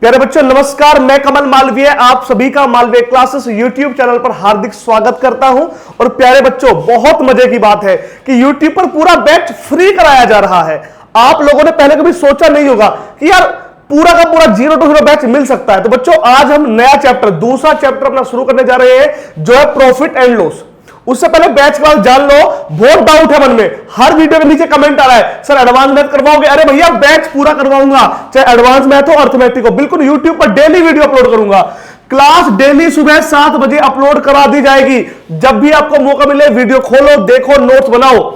प्यारे बच्चों नमस्कार, मैं कमल मालवीय आप सभी का मालवीय क्लासेस यूट्यूब चैनल पर हार्दिक स्वागत करता हूं। और प्यारे बच्चों बहुत मजे की बात है कि यूट्यूब पर पूरा बैच फ्री कराया जा रहा है। आप लोगों ने पहले कभी सोचा नहीं होगा कि यार पूरा का पूरा 0 to 0 बैच मिल सकता है। तो बच्चों आज हम नया चैप्टर, दूसरा चैप्टर अपना शुरू करने जा रहे हैं जो है प्रॉफिट एंड लॉस। उससे पहले बैच का जान लो, बहुत डाउट है मन में, हर वीडियो के नीचे कमेंट आ रहा है सर एडवांस मैथ करवाओगे? अरे भैया बैच पूरा करवाऊंगा, चाहे एडवांस मैथ हो अर्थमेटिक हो, बिल्कुल यूट्यूब पर डेली वीडियो अपलोड करूंगा। क्लास डेली सुबह 7 बजे अपलोड करा दी जाएगी। जब भी आपको मौका मिले वीडियो खोलो, देखो, नोट्स बनाओ।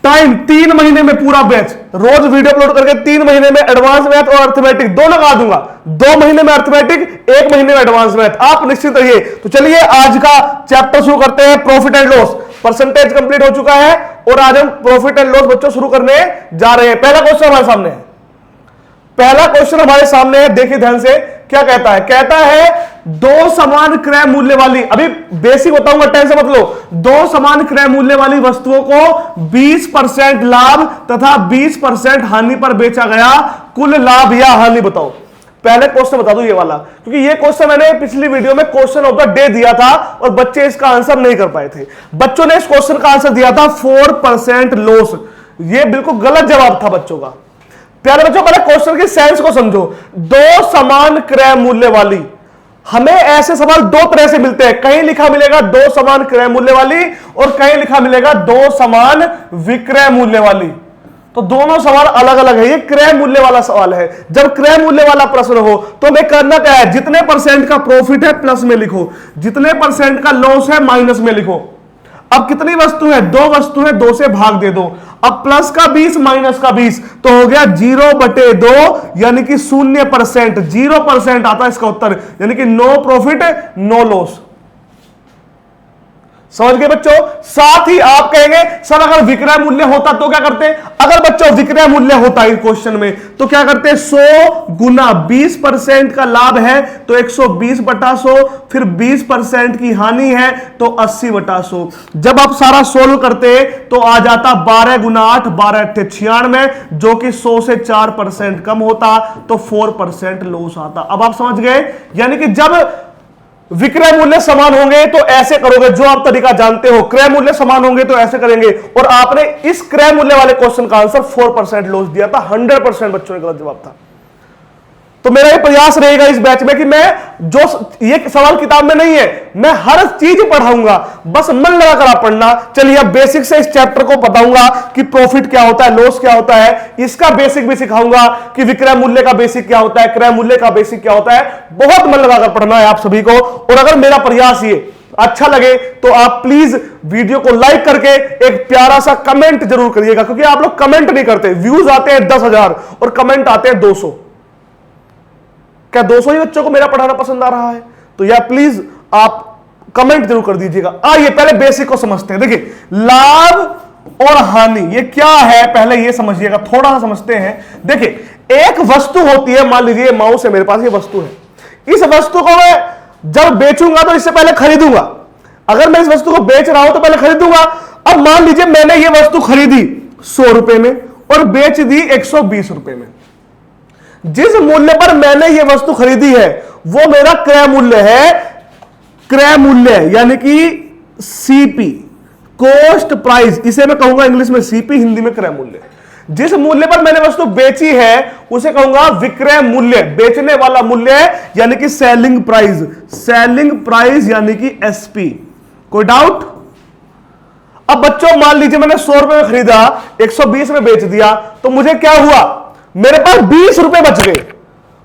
टाइम 3 महीने में पूरा बैच, रोज वीडियो अपलोड करके 3 महीने में एडवांस मैथ और अर्थमेटिक दोनों लगा दूंगा। 2 महीने में अर्थमेटिक, 1 महीने में एडवांस मैथ, आप निश्चित रहिए। तो चलिए आज का चैप्टर शुरू करते हैं, profit and loss. Percentage complete हो चुका है और आज हम प्रॉफिट एंड लॉस बच्चों शुरू करने जा रहे हैं। पहला क्वेश्चन हमारे सामने है, देखिए ध्यान से क्या कहता है। कहता है दो समान क्रय मूल्य वाली, अभी बेसिक बताऊंगा, टेंशन मत लो। दो समान क्रय मूल्य वाली वस्तुओं को 20% लाभ तथा 20% हानि पर बेचा गया, कुल लाभ या हानि बताओ। पहले क्वेश्चन बता दो ये वाला, क्योंकि ये क्वेश्चन मैंने पिछली वीडियो में क्वेश्चन ऑफ द डे दिया था और बच्चे इसका आंसर नहीं कर पाए थे। बच्चों ने इस क्वेश्चन का आंसर दिया था 4% लॉस। ये बिल्कुल गलत जवाब था बच्चों का। प्यारे बच्चों पहले क्वेश्चन की सेंस को समझो। दो समान क्रय मूल्य वाली, हमें ऐसे सवाल दो तरह से मिलते हैं। कहीं लिखा मिलेगा दो समान क्रय मूल्य वाली और कहीं लिखा मिलेगा दो समान विक्रय मूल्य वाली। तो दोनों सवाल अलग अलग है। ये क्रय मूल्य वाला सवाल है। जब क्रय मूल्य वाला प्रश्न हो तो हमें करना क्या है, जितने परसेंट का प्रॉफिट है प्लस में लिखो, जितने परसेंट का लॉस है माइनस में लिखो। अब कितनी वस्तु है, 2 वस्तु है, 2 से भाग दे दो। अब प्लस का 20 माइनस का 20 तो हो गया 0/2 यानी कि 0%। 0% आता है इसका उत्तर, यानी कि नो प्रॉफिट नो लॉस। समझ गए बच्चों? साथ ही आप कहेंगे सर अगर विक्रय मूल्य होता तो क्या करते? अगर बच्चों विक्रय मूल्य होता इस क्वेश्चन में तो क्या करते? 100 गुना 20% का लाभ है तो 120/100, फिर 20% की हानि है तो 80/100। जब आप सारा सोल्व करते तो आ जाता 12 गुना 8, 12 8 96, जो कि 100 से 4% कम होता तो 4% लॉस आता। अब आप समझ गए, यानी कि जब विक्रय मूल्य समान होंगे तो ऐसे करोगे, जो आप तरीका जानते हो। क्रय मूल्य समान होंगे तो ऐसे करेंगे। और आपने इस क्रय मूल्य वाले क्वेश्चन का आंसर 4% लॉस दिया था। 100% बच्चों ने गलत जवाब था। तो मेरा ये प्रयास रहेगा इस बैच में कि मैं जो ये सवाल किताब में नहीं है, मैं हर चीज पढ़ाऊंगा, बस मन लगाकर आप पढ़ना। चलिए अब बेसिक से इस चैप्टर को बताऊंगा कि प्रॉफिट क्या होता है, लॉस क्या होता है, इसका बेसिक भी सिखाऊंगा कि विक्रय मूल्य का बेसिक क्या होता है, क्रय मूल्य का बेसिक क्या होता है। बहुत मन लगाकर पढ़ना है आप सभी को। और अगर मेरा प्रयास ये अच्छा लगे तो आप प्लीज वीडियो को लाइक करके एक प्यारा सा कमेंट जरूर करिएगा, क्योंकि आप लोग कमेंट नहीं करते। व्यूज आते हैं 10,000 और कमेंट आते हैं 200। क्या 200 ही बच्चों को मेरा पढ़ाना पसंद आ रहा है? तो यार प्लीज आप कमेंट जरूर कर दीजिएगा। आइए पहले बेसिक को समझते हैं। देखिए लाभ और हानि ये क्या है, पहले ये समझिएगा, थोड़ा सा समझते हैं। देखिए एक वस्तु होती है, मान लीजिए माउस है मेरे पास, ये वस्तु है। इस वस्तु को मैं जब बेचूंगा तो इससे पहले खरीदूंगा। अगर मैं इस वस्तु को बेच रहा हूं तो पहले खरीदूंगा। अब मान लीजिए मैंने ये वस्तु खरीदी 100 रुपए में और बेच दी 120 रुपए में। जिस मूल्य पर मैंने ये वस्तु खरीदी है वो मेरा क्रय मूल्य है। क्रय मूल्य यानी कि सीपी, कॉस्ट प्राइस, इसे मैं कहूंगा इंग्लिश में सीपी, हिंदी में क्रय मूल्य। जिस मूल्य पर मैंने वस्तु बेची है उसे कहूंगा विक्रय मूल्य, बेचने वाला मूल्य यानी कि सेलिंग प्राइस। सेलिंग प्राइस यानी कि एसपी। कोई डाउट? अब बच्चों मान लीजिए मैंने 100 रुपए में खरीदा, 120 में बेच दिया, तो मुझे क्या हुआ, मेरे पास 20 रुपए बच गए।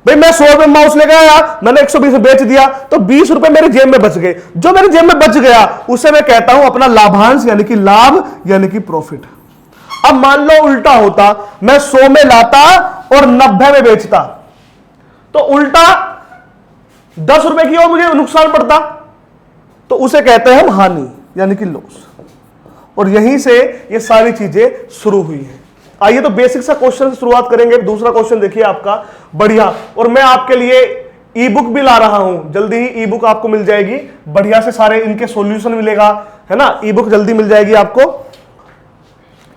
भाई मैं 100 रुपए माउस लेकर आया, मैंने 120 में बेच दिया तो 20 रुपए मेरे जेब में बच गए। जो मेरे जेब में बच गया उसे मैं कहता हूं अपना लाभांश यानी कि लाभ यानी कि प्रॉफिट। अब मान लो उल्टा होता, मैं 100 में लाता और 90 में बेचता, तो उल्टा 10 रुपए की और मुझे नुकसान पड़ता, तो उसे कहते हैं हम हानि यानी कि लॉस। और यहीं से ये सारी चीजें शुरू हुई है। आइए तो बेसिक सा क्वेश्चन से शुरुआत करेंगे। दूसरा क्वेश्चन देखिए आपका, बढ़िया। और मैं आपके लिए ई बुक भी ला रहा हूं, जल्दी ही ई बुक आपको मिल जाएगी। बढ़िया से सारे इनके सॉल्यूशन मिलेगा, है ना। ई बुक जल्दी मिल जाएगी आपको।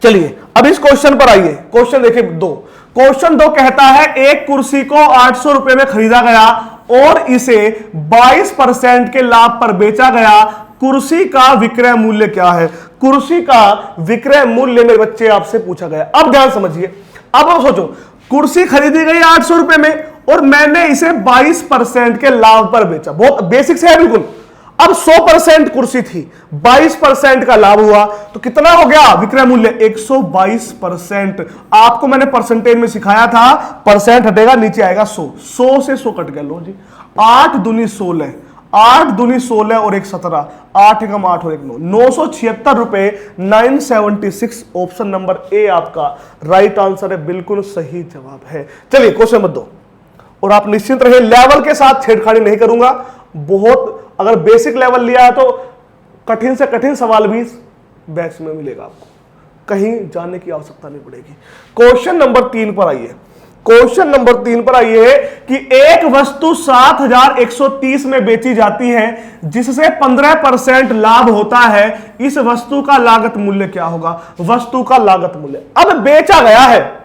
चलिए अब इस क्वेश्चन पर आइए। क्वेश्चन देखिए 2। क्वेश्चन 2 कहता है एक कुर्सी को 800 रुपए में खरीदा गया और इसे 22% के लाभ पर बेचा गया, कुर्सी का विक्रय मूल्य क्या है? कुर्सी का विक्रय मूल्य मेरे बच्चे आपसे पूछा गया। अब ध्यान समझिए, अब आप सोचो, कुर्सी खरीदी गई 800 रुपए में और मैंने इसे 22% के लाभ पर बेचा। बहुत बेसिक से है बिल्कुल। अब 100% कुर्सी थी, 22% का लाभ हुआ तो कितना हो गया विक्रय मूल्य? 122%। आपको मैंने परसेंटेज में सिखाया था, परसेंट हटेगा नीचे आएगा 100, 100 से 100 कट गया। लो जी, 8 दूनी 16, 8 दूनी 16 और 1 17, 8 एकम 8 और 1 9, 976 रुपए 976। ऑप्शन नंबर ए आपका राइट आंसर है, बिल्कुल सही जवाब है। चलिए क्वेश्चन नंबर 2, और आप निश्चिंत रहिए, लेवल के साथ छेड़खानी नहीं करूंगा। बहुत अगर बेसिक लेवल लिया है तो कठिन से कठिन सवाल भी बैच में मिलेगा आपको, कहीं जाने की आवश्यकता नहीं पड़ेगी। क्वेश्चन नंबर 3 पर आइए। क्वेश्चन नंबर 3 पर आइए कि एक वस्तु 7130 में बेची जाती है जिससे 15% लाभ होता है, इस वस्तु का लागत मूल्य क्या होगा? वस्तु का लागत मूल्य अब बेचा गया है।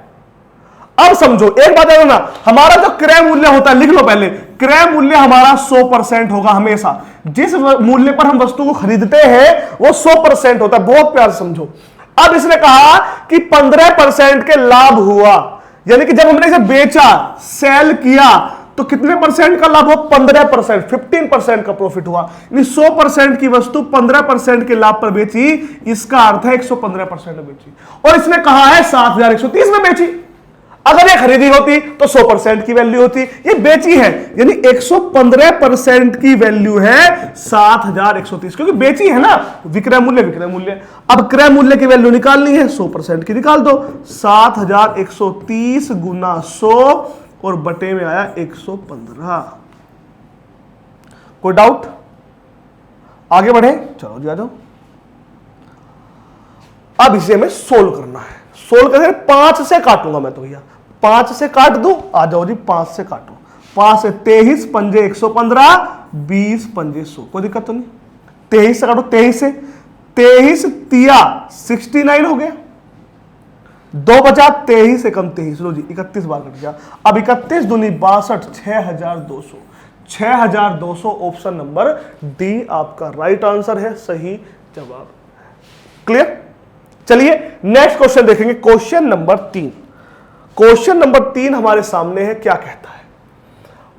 अब समझो एक बात है ना, हमारा जो क्रय मूल्य होता है, लिख लो पहले, क्रय मूल्य हमारा 100% होगा हमेशा। जिस मूल्य पर हम वस्तु को खरीदते हैं वो 100% होता है। बहुत प्यार से समझो। अब इसने कहा कि 15% के लाभ हुआ, यानी कि जब हमने इसे बेचा, सेल किया, तो कितने परसेंट का लाभ हो? 15%, 15% का प्रॉफिट हुआ। यानी 100% की वस्तु 15% के लाभ पर बेची, इसका अर्थ है 115% में बेची। और इसने कहा है 7130 में बेची। अगर ये खरीदी होती तो 100% की वैल्यू होती, ये बेची है, यानी 115% की वैल्यू है 7130, क्योंकि बेची है ना। विक्रय मूल्य, विक्रय मूल्य। अब क्रय मूल्य की वैल्यू निकालनी है, 100% की निकाल दो। 7130 गुना 100 और बटे में आया 115। कोई डाउट? आगे बढ़े, चलो जी आ जाओ। अब इसे हमें सोल्व करना है। सोल्व करके 5 से काटूंगा मैं तो भैया, 5 से काट दो। आ जाओ जी, 5 से काटो। 5 से 23 पंजे 115, 20 पंजे 100, कोई दिक्कत तो नहीं। 23 से काटो, 23 से 23 तिया 69 हो गया। 2 बचा, 23 से कम 23, लो जी 31 बार कट गया। अब 31 दूनी 62, 6200, 6200। ऑप्शन नंबर डी आपका राइट आंसर है, सही जवाब। क्लियर? चलिए नेक्स्ट क्वेश्चन देखेंगे, क्वेश्चन नंबर 3। क्वेश्चन नंबर 3 हमारे सामने है, क्या कहता है?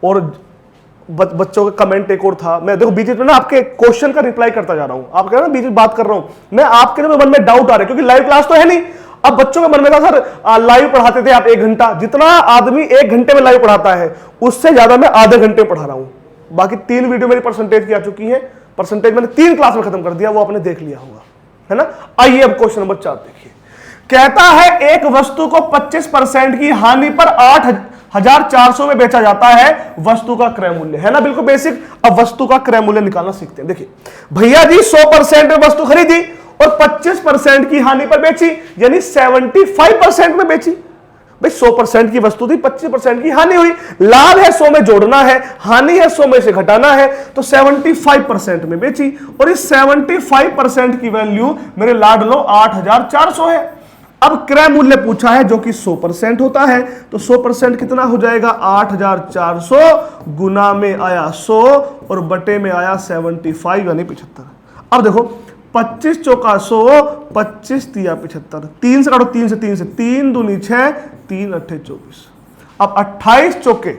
और बच्चों का कमेंट एक और था, मैं देखो बीच में ना आपके क्वेश्चन का रिप्लाई करता जा रहा हूं। आप कह रहे हैं बीच में बात कर रहा हूं मैं, आपके मन में डाउट आ रहा है क्योंकि लाइव क्लास तो है नहीं। अब बच्चों के मन में था सर लाइव पढ़ाते थे आप 1 घंटा, जितना आदमी 1 घंटे में लाइव पढ़ाता है उससे ज्यादा मैं आधे घंटे में पढ़ा रहा हूं। बाकी 3 वीडियो मेरी परसेंटेज की आ चुकी है, परसेंटेज मैंने 3 क्लास में खत्म कर दिया, वो आपने देख लिया होगा, है ना। आइए अब क्वेश्चन नंबर 4 देखिए। कहता है एक वस्तु को 25% की हानि पर 8400 में बेचा जाता है, वस्तु का क्रय मूल्य, है ना, बिल्कुल बेसिक। अब वस्तु का क्रय मूल्य निकालना सीखते हैं। देखिए भैया जी 100% में वस्तु खरीदी और 25% की हानि पर बेची, यानी 75% में बेची। भाई 100% की वस्तु थी, 25% की हानि हुई। लाभ है 100 में जोड़ना है, हानि है 100 में से घटाना है, तो 75% में बेची। और इस 75% की वैल्यू मेरे लाडलो 8400 है। अब क्रय मूल्य पूछा है जो कि 100% होता है, तो 100% कितना हो जाएगा? 8400 गुना में आया 100 और बटे में आया 75 यानी 75। अब देखो 25 चौका 100, 25 तिया 75, 3 से काटो, 3 से 3 से 3 दूनी 6, 3 अट्ठे 24। अब 28 चौके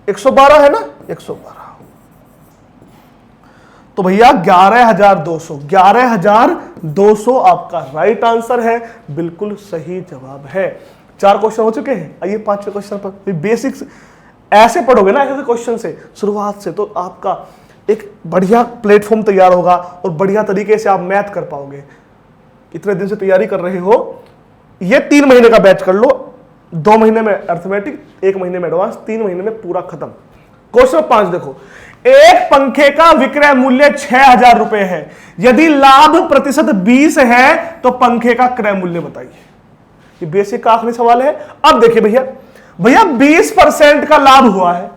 112 है ना, 112। तो भैया 11200, 11200 आपका राइट आंसर है, बिल्कुल सही जवाब है। 4 क्वेश्चन हो चुके हैं। आइए 5वें क्वेश्चन पर। बेसिक्स ऐसे पढ़ोगे ना, ऐसे क्वेश्चन से शुरुआत से, तो आपका एक बढ़िया प्लेटफॉर्म तैयार होगा और बढ़िया तरीके से आप मैथ कर पाओगे। इतने दिन से तैयारी कर रहे हो, ये 3 महीने का बैच कर लो। 2 महीने में अर्थमेटिक, 1 महीने में एडवांस, 3 महीने में पूरा खत्म। क्वेश्चन 5 देखो, एक पंखे का विक्रय मूल्य 6000 रुपए है, यदि लाभ प्रतिशत 20 है तो पंखे का क्रय मूल्य बताइए। ये बेसिक का आखिरी सवाल है। अब देखिए भैया 20% का लाभ हुआ है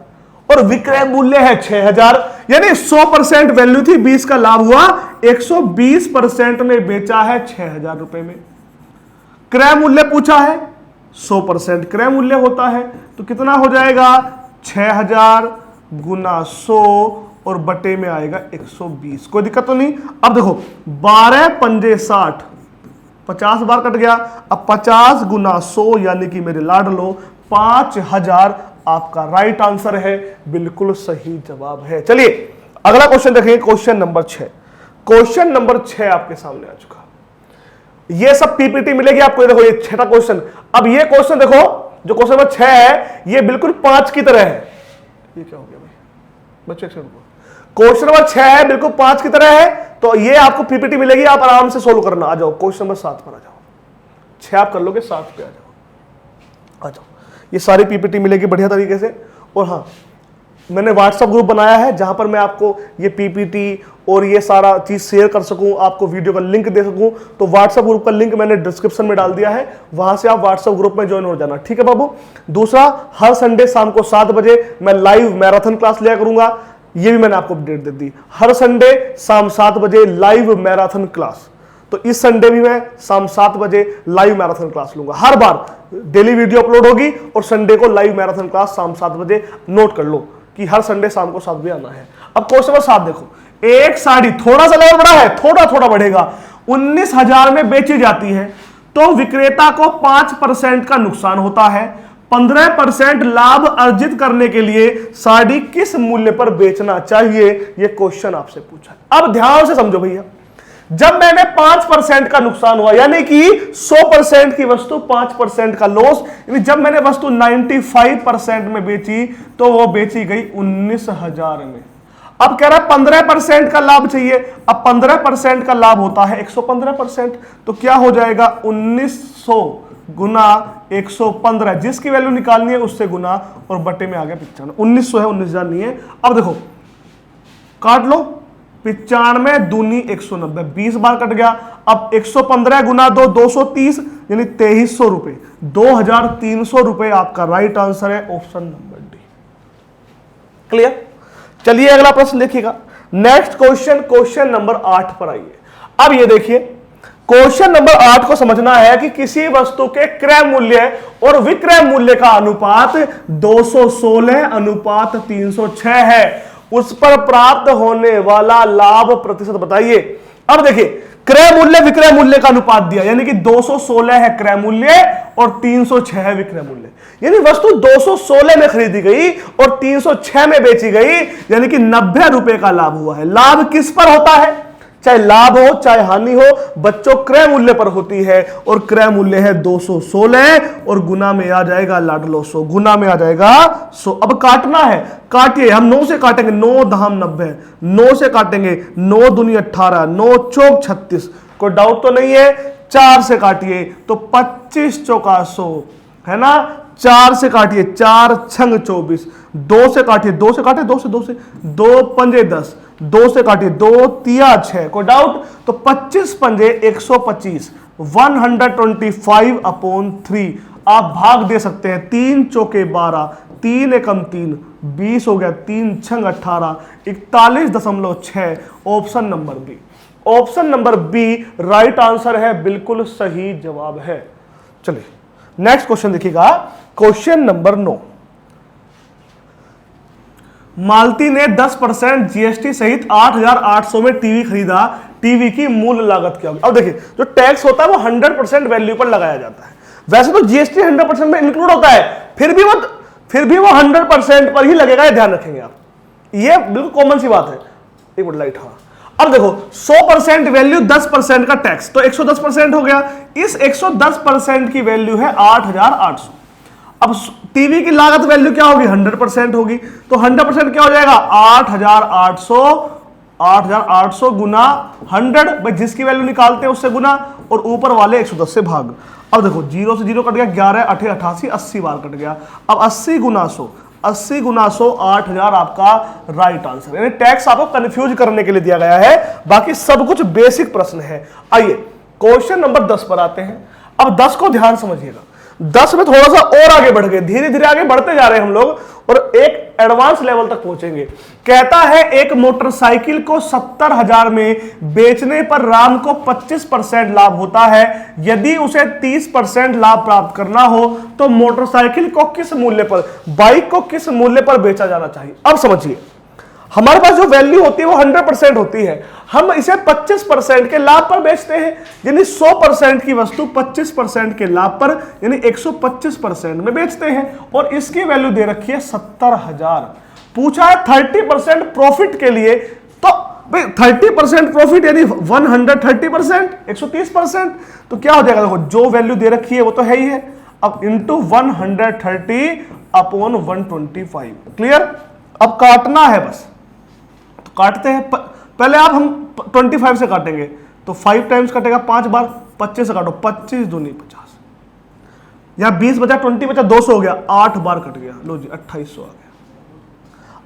और विक्रय मूल्य है 6000, यानी 100% वैल्यू थी, 20 का लाभ हुआ, 120% में बेचा है 6000 रुपए में। क्रय मूल्य पूछा है 100% क्रय मूल्य होता है, तो कितना हो जाएगा 6000 गुना 100 और बटे में आएगा 120। कोई दिक्कत तो नहीं। अब देखो 12 पंजे 60, 50 बार कट गया। अब 50 गुना 100 यानी कि मेरे लाडलो 5000 आपका राइट आंसर है, बिल्कुल सही जवाब है। चलिए अगला क्वेश्चन देखेंगे, क्वेश्चन नंबर 6। क्वेश्चन नंबर 6 आपके सामने आ चुका। ये सब पीपीटी मिलेगी आपको। ये देखो ये 6था क्वेश्चन। अब ये क्वेश्चन देखो, जो क्वेश्चन नंबर 6 है ये बिल्कुल 5 की तरह है। ये क्या हो गया भाई बच्चों, क्वेश्चन नंबर 6 है, बिल्कुल 5 की तरह है। तो ये आपको पीपीटी मिलेगी, आप आराम से सोल्व करना। आ जाओ क्वेश्चन नंबर 7 पर आ जाओ। 6 आप कर लोगे, 7 पे आ जाओ। ये सारी पीपीटी मिलेगी बढ़िया तरीके से। और हाँ, मैंने व्हाट्सएप ग्रुप बनाया है जहां पर मैं आपको ये पीपीटी और ये सारा चीज शेयर कर सकूं, आपको वीडियो का लिंक दे सकूं। तो व्हाट्सएप ग्रुप का लिंक मैंने डिस्क्रिप्शन में डाल दिया है, वहां से आप व्हाट्सएप ग्रुप में ज्वाइन हो जाना, ठीक है बाबू। दूसरा, हर संडे शाम को 7 बजे मैं लाइव मैराथन क्लास लिया करूंगा, ये भी मैंने आपको अपडेट दे दी। हर संडे शाम 7 बजे लाइव मैराथन क्लास। तो इस संडे भी मैं शाम 7 बजे लाइव मैराथन क्लास लूंगा। हर बार डेली वीडियो अपलोड होगी और संडे को लाइव मैराथन क्लास शाम 7 बजे। नोट कर लो कि हर संडे शाम को 7 बजे आना है। अब क्वेश्चन नंबर 7 देखो, एक साड़ी थोड़ा सा लेवल बड़ा है, थोड़ा थोड़ा बढ़ेगा, 19,000 में बेची जाती है तो विक्रेता को 5% का नुकसान होता है। 15% लाभ अर्जित करने के लिए साड़ी किस मूल्य पर बेचना चाहिए, यह क्वेश्चन आपसे पूछा। अब ध्यान से समझो भैया, जब मैंने 5% का नुकसान हुआ यानी कि 100% की वस्तु 5% का लॉस, यानी जब मैंने वस्तु 95% में बेची तो वो बेची गई 19,000 में। अब कह रहा है 15% का लाभ चाहिए। अब 15% का लाभ होता है 115%, तो क्या हो जाएगा 1900 गुना 115, जिसकी वैल्यू निकालनी है उससे गुना और बटे में आ गया 95। 1900 है, 19,000 नहीं है। अब देखो काट लो, 95 दूनी 190, 20 बार कट गया। अब 115 गुना 2 230 यानी 2300 रुपए, 2300 रुपए आपका राइट आंसर है, ऑप्शन नंबर डी। क्लियर। चलिए अगला प्रश्न देखिएगा। नेक्स्ट क्वेश्चन, क्वेश्चन नंबर 8 पर आइए। अब ये देखिए, क्वेश्चन नंबर 8 को समझना है कि किसी वस्तु के क्रय मूल्य और विक्रय मूल्य का अनुपात 216 अनुपात 306 है, उस पर प्राप्त होने वाला लाभ प्रतिशत बताइए। अब देखिए, क्रय मूल्य विक्रय मूल्य का अनुपात दिया, यानी कि 216 है क्रय मूल्य और 306 है विक्रय मूल्य। यानी वस्तु 216 में खरीदी गई और 306 में बेची गई, यानी कि 90 रुपए का लाभ हुआ है। लाभ किस पर होता है, चाहे लाभ हो चाहे हानि हो, बच्चों क्रय मूल्य पर होती है। और क्रय मूल्य है 216 और गुना में आ जाएगा लाडलो 100, गुना में आ जाएगा 100। अब काटना है, काटिए। हम 9 से काटेंगे, 9 धाम 90, 9 से काटेंगे, 9 दूनी 18, 9 चौक 36। कोई डाउट तो नहीं है। 4 से काटिए तो 25 चौका 100 है ना। 4 से काटिए, 4 छंग 24, 2 से काटिए, 2 से काटिए, 2 से 2 पंजे 10, 2 से काटिए, 2 तिया 6। कोई डाउट? तो 25 पंजे 125, 125/3 आप भाग दे सकते हैं। 3 चौके 12, 3 एकम 3, 20 हो गया, 3 छंग 18, 41.6। Option number B, option number B right answer है, बिल्कुल सही जवाब है। चलिए नेक्स्ट क्वेश्चन देखिएगा, क्वेश्चन नंबर 9। मालती ने 10% जीएसटी सहित 8,800 में टीवी खरीदा, टीवी की मूल लागत क्या होगी? अब देखिए, जो टैक्स होता है वो 100% वैल्यू पर लगाया जाता है। वैसे तो जीएसटी 100% में इंक्लूड होता है, फिर भी वो 100% पर ही लगेगा, ये ध्यान रखेंगे आप। ये बिल्कुल कॉमन सी बात है। एक मिनट लाइट, हाँ। अब देखो 100% वैल्यू, 10% का टैक्स, तो 110% हो गया। इस 110% की वैल्यू है 8,800। अब टीवी की लागत वैल्यू क्या होगी? 100% होगी। तो 100% क्या हो जाएगा? 8,800 गुना 100, भाई जिसकी वैल्यू निकालते हैं उससे गुना और ऊपर वाले 110 से भाग। अब देखो 0 से 0 कट गया, 11 8 88, 80 बार कट गया। अब 80 गुना 100, 80 गुना 100, 8,000 आपका राइट आंसर। यानी टैक्स आपको कंफ्यूज करने के लिए दिया गया है, बाकी सब कुछ बेसिक प्रश्न है। आइए क्वेश्चन नंबर 10 पर आते हैं। अब 10 को ध्यान समझिएगा। 10 में थोड़ा सा और आगे बढ़ गए, धीरे धीरे आगे बढ़ते जा रहे हैं हम लोग। और एक एडवांस लेवल तक पहुंचेंगे। कहता है एक मोटरसाइकिल को 70,000 में बेचने पर राम को 25% लाभ होता है। यदि उसे 30% लाभ प्राप्त करना हो तो मोटरसाइकिल को किस मूल्य पर, बाइक को किस मूल्य पर बेचा जाना चाहिए। अब समझिए, हमारे पास जो वैल्यू होती है वो 100% होती है, हम इसे 25% के लाभ पर बेचते हैं, यानी 100% की वस्तु 25% के लाभ पर यानी 125% में बेचते हैं, और इसकी वैल्यू दे रखी है 70,000। पूछा है 30% प्रॉफिट के लिए, तो 30% प्रॉफिट यानी 130%, 130%, तो क्या हो जाएगा, देखो जो वैल्यू दे रखी है वो तो है ही है, अब इंटू 130/125। क्लियर। अब काटना है बस, तो काटते हैं। पहले आप हम 25 से काटेंगे तो 5 टाइम्स कटेगा 5 बार, 25 से काटो, 25 दूनी 50, यहां 20 बचा, 20 बचा, 200 हो गया, 8 बार कट गया, लो जी 2800 आ गया।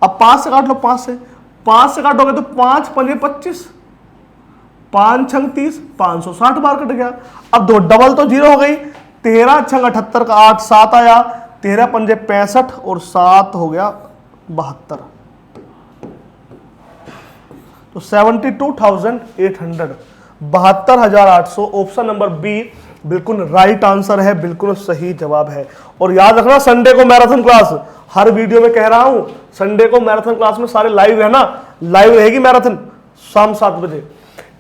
अब 5 से काट लो, 5 से काटोगे तो 5 पंजे 25, 5 छंग 30, 560 बार कट गया। अब दो डबल तो 0 हो गई, 13 छंग 78 का 8, 7 आया, 13 पंजे 65 और 7 हो गया 72, तो 72,800, 72,800। ऑप्शन नंबर बी बिल्कुल राइट आंसर है, बिल्कुल सही जवाब है। और याद रखना, संडे को मैराथन क्लास, हर वीडियो में कह रहा हूं, संडे को मैराथन क्लास में सारे लाइव है ना, लाइव रहेगी मैराथन शाम 7 बजे।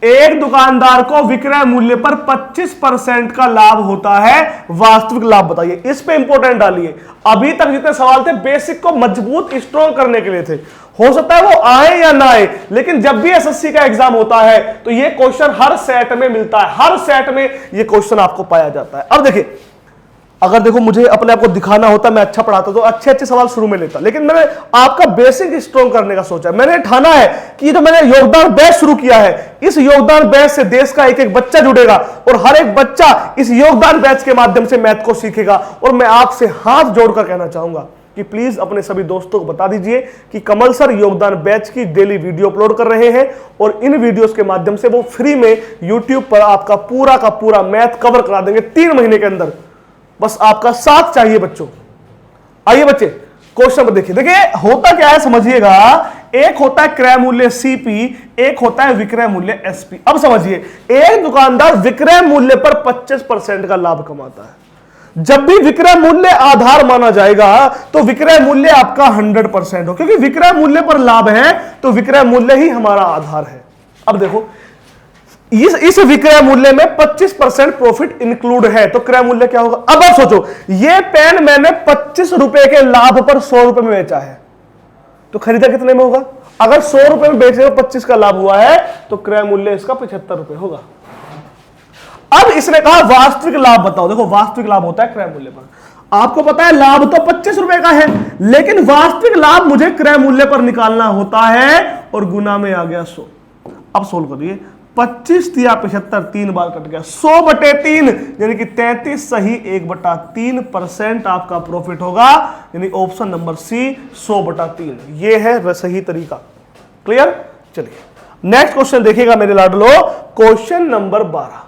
एक दुकानदार को विक्रय मूल्य पर 25% का लाभ होता है, वास्तविक लाभ बताइए। इस पे इंपोर्टेंट डालिए। अभी तक जितने सवाल थे बेसिक को मजबूत स्ट्रॉन्ग करने के लिए थे, हो सकता है वो आए या ना आए, लेकिन जब भी एसएससी का एग्जाम होता है तो ये क्वेश्चन हर सेट में मिलता है, हर सेट में ये क्वेश्चन आपको पाया जाता है। अब देखिए, अगर देखो मुझे अपने आप को दिखाना होता, मैं अच्छा पढ़ाता तो अच्छे सवाल शुरू में लेता, लेकिन मैंने आपका बेसिक स्ट्रॉन्ग करने का सोचा। मैंने ठाना है कि जो मैंने योगदान बैच शुरू किया है, इस योगदान बैच से देश का एक एक बच्चा जुड़ेगा और हर एक बच्चा इस योगदान बैच के माध्यम से मैथ को सीखेगा। और मैं आपसे हाथ जोड़कर कहना चाहूंगा कि प्लीज अपने सभी दोस्तों को बता दीजिए कि कमल सर योगदान बैच की डेली वीडियो अपलोड कर रहे हैं, और इन वीडियोस के माध्यम से वो फ्री में यूट्यूब पर आपका पूरा का पूरा मैथ कवर करा देंगे 3 महीने के अंदर। बस आपका साथ चाहिए बच्चों। आइए बच्चे, क्वेश्चन पर देखिए होता क्या है समझिएगा। एक होता है क्रय मूल्य सीपी, एक होता है विक्रय मूल्य एसपी। अब समझिए, एक दुकानदार विक्रय मूल्य पर 25% का लाभ कमाता है। जब भी विक्रय मूल्य आधार माना जाएगा तो विक्रय मूल्य आपका 100% हो, क्योंकि विक्रय मूल्य पर लाभ है तो विक्रय मूल्य ही हमारा आधार है। अब देखो, इस विक्रय मूल्य में 25% प्रॉफिट इंक्लूड है, तो क्रय मूल्य क्या होगा। अब आप सोचो, ये पेन मैंने 25 रुपए के लाभ पर 100 रुपए में बेचा है, तो खरीदा कितने में होगा। अगर 100 रुपए में बेचे 25 का लाभ हुआ है तो क्रय मूल्य इसका 75 रुपए होगा। अब इसने कहा वास्तविक लाभ बताओ। देखो, वास्तविक लाभ होता है क्रय मूल्य पर। आपको पता है लाभ तो 25 रुपए का है, लेकिन वास्तविक लाभ मुझे क्रय मूल्य पर निकालना होता है, और गुना में आ गया 100। अब सोल्व करिए, 25 या 75, 3 बार कट गया, 100/3 यानी कि 33 सही 1/3% आपका प्रॉफिट होगा, यानी ऑप्शन नंबर सी 100/3 ये है सही तरीका। क्लियर। चलिए नेक्स्ट क्वेश्चन देखिएगा मेरे लाडलो, क्वेश्चन नंबर 12।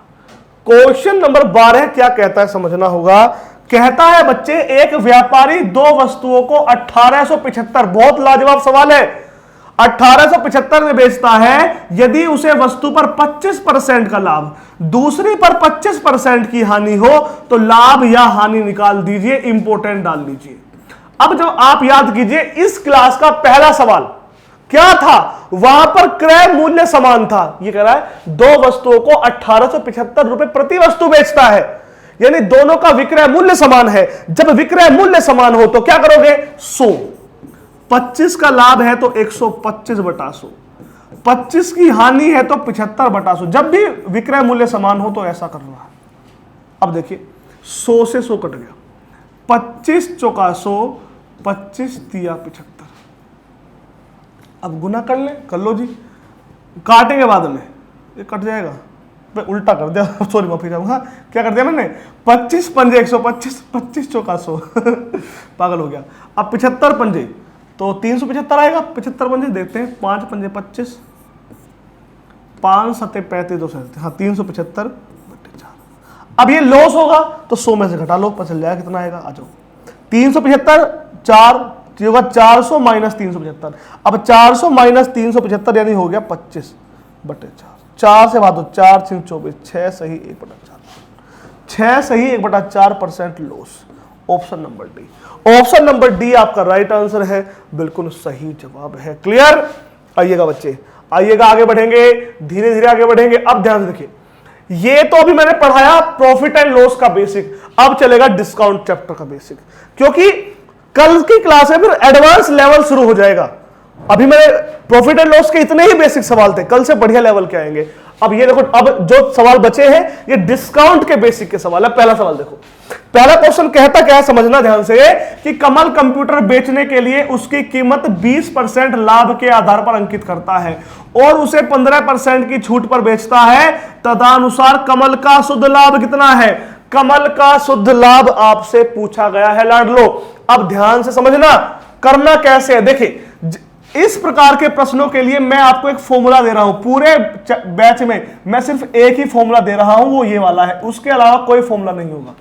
क्वेश्चन नंबर 12 क्या कहता है समझना होगा। कहता है बच्चे, एक व्यापारी 2 वस्तुओं को 1875, बहुत लाजवाब सवाल है, 1875 में बेचता है। यदि उसे वस्तु पर 25% का लाभ, दूसरी पर 25% की हानि हो तो लाभ या हानि निकाल दीजिए, इंपोर्टेंट डाल दीजिए। अब जब आप याद कीजिए, इस क्लास का पहला सवाल क्या था, वहां पर क्रय मूल्य समान था। ये कह रहा है 2 वस्तुओं को 1875 रुपए प्रति वस्तु बेचता है, यानी दोनों का विक्रय मूल्य समान है। जब विक्रय मूल्य समान हो तो क्या करोगे, 100, 25 का लाभ है तो 125/100, 25 की हानि है तो 75/100। जब भी विक्रय मूल्य समान हो तो ऐसा करना है। अब देखिए, 100 से 100 कट गया, 25 चौका 100, 25 तिया 75। अब गुना कर लो जी, काटेंगे बाद में, ये कट जाएगा। उल्टा कर दिया, सॉरी माफी चाहूंगा, क्या कर दिया मैंने, 25 पंजे 125, 25 चौका 100 पागल हो गया। अब 75 पंजे तो 375 आएगा, 75 पंजे देखते हैं, 5 पंजे 25, 5 सत्ते 35, 2 सत्ते, हाँ 375/4। अब ये लॉस होगा तो 100 में से घटा लो, पता चल जाएगा कितना आएगा। आ जाओ, 375, 4, तो होगा 400 माइनस 375। अब 400 माइनस 375 यानी हो गया 25/4। 4 से भाग दो, 4 × 24, 6 सही 1/4, 6 सही 1/4% loss. Option number D, option number D आपका राइट आंसर है, बिल्कुल सही जवाब है। क्लियर? आइएगा बच्चे, आइएगा, आगे बढ़ेंगे, धीरे धीरे आगे बढ़ेंगे। अब ध्यान से देखिए, ये तो अभी मैंने पढ़ाया प्रॉफिट एंड लॉस का बेसिक, अब चलेगा डिस्काउंट चैप्टर का बेसिक, क्योंकि कल की क्लास में फिर एडवांस लेवल शुरू हो जाएगा। अभी मैंने प्रॉफिट एंड लॉस के इतने ही बेसिक सवाल थे, कल से बढ़िया लेवल के आएंगे। अब ये देखो, अब जो सवाल बचे हैं ये डिस्काउंट के बेसिक के सवाल है। पहला सवाल देखो, पहला क्वेश्चन कहता क्या है, समझना ध्यान से, कि कमल कंप्यूटर बेचने के लिए उसकी कीमत 20% लाभ के आधार पर अंकित करता है और उसे 15% की छूट पर बेचता है, तदनुसार कमल का शुद्ध लाभ कितना है? कमल का शुद्ध लाभ आपसे पूछा गया है लाडलो। अब ध्यान से समझना, करना कैसे है। देखिए, इस प्रकार के प्रश्नों के लिए मैं आपको एक फॉर्मूला दे रहा हूं, पूरे बैच में मैं सिर्फ एक ही फॉर्मूला दे रहा हूं, वो ये वाला है, उसके अलावा कोई फॉर्मूला नहीं होगा।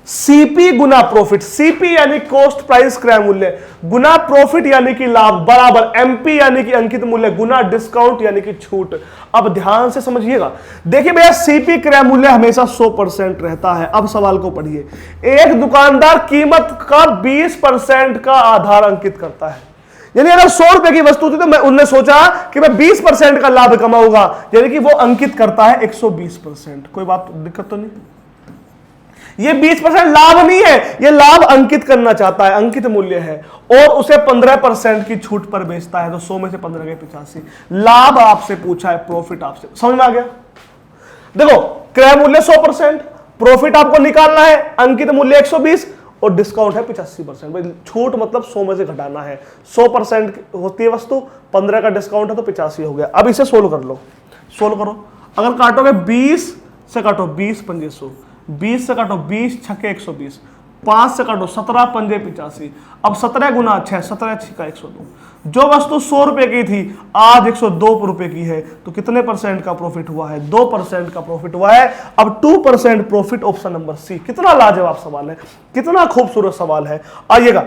सीपी गुना प्रॉफिट, सीपी यानी कॉस्ट प्राइस क्रय मूल्य, गुना प्रॉफिट यानी कि लाभ, बराबर एमपी यानी कि अंकित मूल्य, गुना डिस्काउंट यानी कि छूट। अब ध्यान से समझिएगा, देखिए भैया, सीपी क्रय मूल्य हमेशा 100% रहता है। अब सवाल को पढ़िए, एक दुकानदार कीमत का 20% का आधार अंकित करता है, यानी अगर 100 रुपए की वस्तु थी तो उन्होंने सोचा कि मैं 20% का लाभ कमाऊंगा, यानी कि वो अंकित करता है 120%। कोई बात, दिक्कत तो नहीं? ये 20% लाभ नहीं है, ये लाभ अंकित करना चाहता है, अंकित मूल्य है, और उसे 15% की छूट पर बेचता है, तो 100 में से 15 गए 85। लाभ आपसे पूछा है, प्रॉफिट आपसे, समझ में आ गया? देखो, क्रय मूल्य 100%, प्रॉफिट आपको निकालना है, अंकित मूल्य 120 और डिस्काउंट है 85%। छूट मतलब 100 में से घटाना है, 100% होती है वस्तु, 15 का डिस्काउंट है तो 85 हो गया। अब इसे सोल्व कर लो, सोल्व करो। अगर काटोगे 20 से काटो 20 पंजे 100, 20 से काटो 20 छक्के 120, 5 से काटो 17 पंजे 85। अब 17 गुना 6, 17 छिका 102। जो वस्तु 100 रुपए की थी आज 102 रुपए की है, तो कितने % का प्रॉफिट हुआ है? 2% का प्रॉफिट हुआ है। अब 2% प्रॉफिट, ऑप्शन नंबर सी। कितना लाजवाब सवाल है, कितना खूबसूरत सवाल है। आइएगा,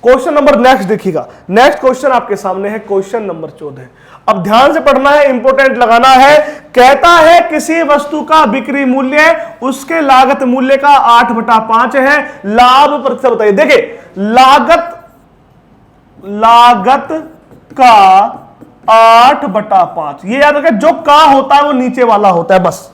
क्वेश्चन नंबर नेक्स्ट देखिएगा। नेक्स्ट क्वेश्चन आपके सामने है, क्वेश्चन नंबर 14। अब ध्यान से पढ़ना है, इंपोर्टेंट लगाना है। कहता है किसी वस्तु का बिक्री मूल्य उसके लागत मूल्य का 8/5 है, लाभ प्रतिशत बताइए। देखिए, लागत का 8/5, ये याद रखें, जो का होता है वो नीचे वाला होता है, बस।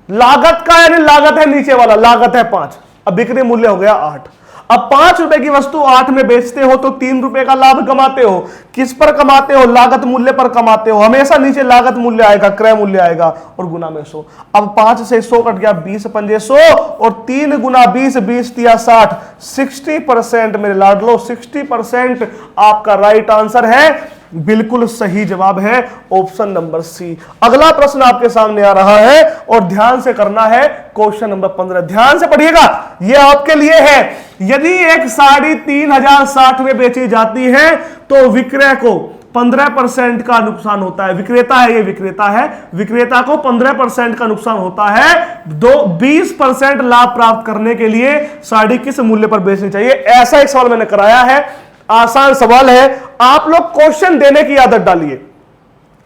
लागत का यानी लागत है नीचे वाला, लागत है 5, अब बिक्री मूल्य हो गया 8। अब 5 रुपए की वस्तु 8 में बेचते हो तो 3 रुपए का लाभ कमाते हो। किस पर कमाते हो? लागत मूल्य पर कमाते हो। हमेशा नीचे लागत मूल्य आएगा, क्रय मूल्य आएगा, और गुना में 100। अब 5 से 100 कट गया, 20 पंजे 100 और 3 गुना 20, 20 तिया 60, 60% मेरे लाडलो, 60% आपका राइट आंसर है, बिल्कुल सही जवाब है, ऑप्शन नंबर सी। अगला प्रश्न आपके सामने आ रहा है और ध्यान से करना है, क्वेश्चन नंबर 15। ध्यान से पढ़िएगा, यह आपके लिए है। यदि एक साड़ी 3060 में बेची जाती है तो विक्रय को 15% का नुकसान होता है। विक्रेता है, ये विक्रेता है, विक्रेता को 15% का नुकसान होता है। 20% लाभ प्राप्त करने के लिए साड़ी किस मूल्य पर बेचनी चाहिए? ऐसा एक सवाल मैंने कराया है, आसान सवाल है। आप लोग क्वेश्चन देने की आदत डालिए,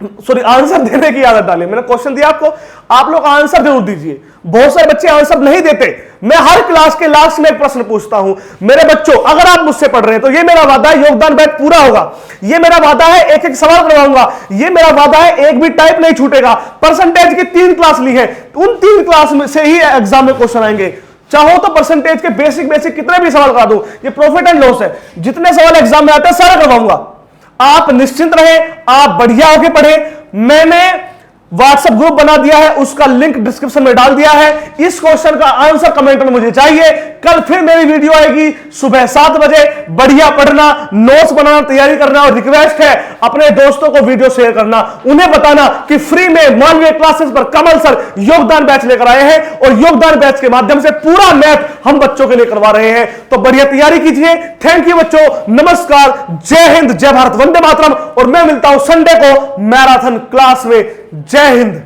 सॉरी आंसर देने की आदत डालिए। मैंने क्वेश्चन दिया आपको, आप लोग आंसर जरूर दीजिए। बहुत सारे बच्चे आंसर नहीं देते। मैं हर क्लास के लास्ट में एक प्रश्न पूछता हूं, मेरे बच्चों अगर आप मुझसे पढ़ रहे हैं तो ये मेरा वादा है, योगदान बैच पूरा होगा। ये मेरा वादा है, एक एक सवाल करवाऊंगा। ये मेरा वादा है, एक भी टाइप नहीं छूटेगा। परसेंटेज की 3 क्लास ली है, उन 3 क्लास में से ही एग्जाम में क्वेश्चन आएंगे। चाहो तो परसेंटेज के बेसिक कितने भी सवाल करा दूं। ये प्रॉफिट एंड लॉस है, जितने सवाल एग्जाम में आते हैं सारे करवाऊंगा। आप निश्चिंत रहे, आप बढ़िया होके पढ़े। मैंने व्हाट्सएप ग्रुप बना दिया है, उसका लिंक डिस्क्रिप्शन में डाल दिया है। इस क्वेश्चन का आंसर कमेंट में मुझे चाहिए। कल फिर मेरी वीडियो आएगी सुबह 7 बजे। बढ़िया पढ़ना, नोट्स बनाना, तैयारी करना, और रिक्वेस्ट है अपने दोस्तों को वीडियो शेयर करना। उन्हें बताना कि फ्री में मानवीय क्लासेस पर कमल सर योगदान बैच लेकर आए हैं और योगदान बैच के माध्यम से पूरा मैथ हम बच्चों के लिए करवा रहे हैं। तो बढ़िया तैयारी कीजिए। थैंक यू बच्चों, नमस्कार, जय हिंद, जय भारत, वंदे मातरम। और मैं मिलता हूं संडे को मैराथन क्लास में। जय हिंद।